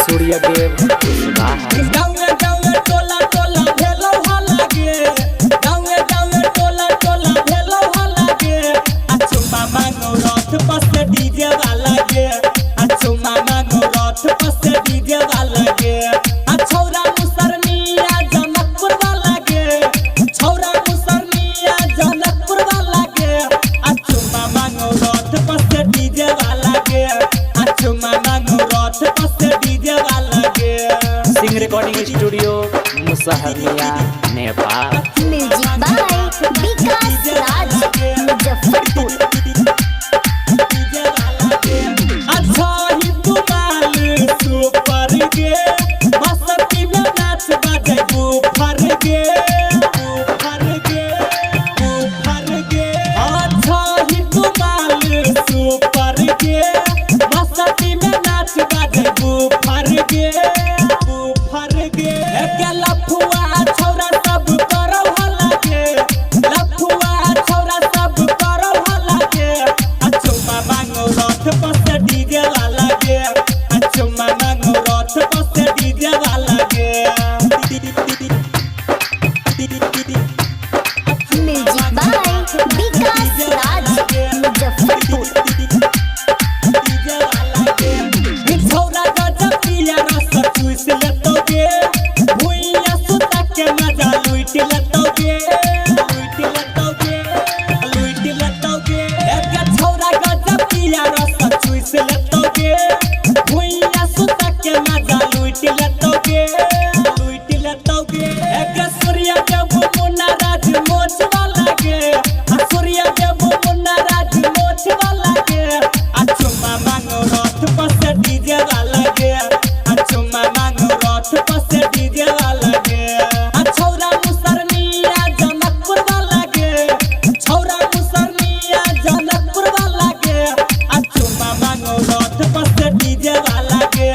Suryadev DJ वाला गे अच्छो मामा गौरथ पस डीजे वाला गे छौरा मुसरनिया जनकपुर वाला गे छौरा मुसरनिया जनकपुर वाला गे अच्छो मामा गौरथ पस डीजे वाला गे अच्छो मामा गौरथ पस डीजे वाला गे Singh recording studio Musahariya Nepal music by Vikas Raj Muzaffarpur DJ वाला गे अच्छो मामा गौरथ पस डीजे वाला गे म्यूजिक बाय विकास राज मुजफ्फरपुर छौरा गजब पिया रस चूस लेतोगे भुइया सुता के मजा लूट लेतोगे एक छौरा गजब पिया रस चूस लेतोगे भुइया सुता के मजा लूट लेतोगे एक सूर्यदेव मुन्ना राज मोच वाला गे सूर्यदेव मुन्ना राज मोच वाला गे अच्छो मामा गौरथ पस डीजे वाला गे अच्छो मामा गौरथ पस डीजे वाला गे छौरा मुसरनिया जनकपुर वाला गे छौरा मुसरनिया जनकपुर वाला गे अच्छो मामा गौरथ पस डीजे वाला गे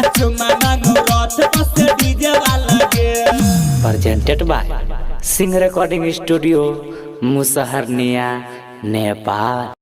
अच्छो मामा गौरथ पस डीजे वाला गे presented by Singh recording studio Musahariya Nepal.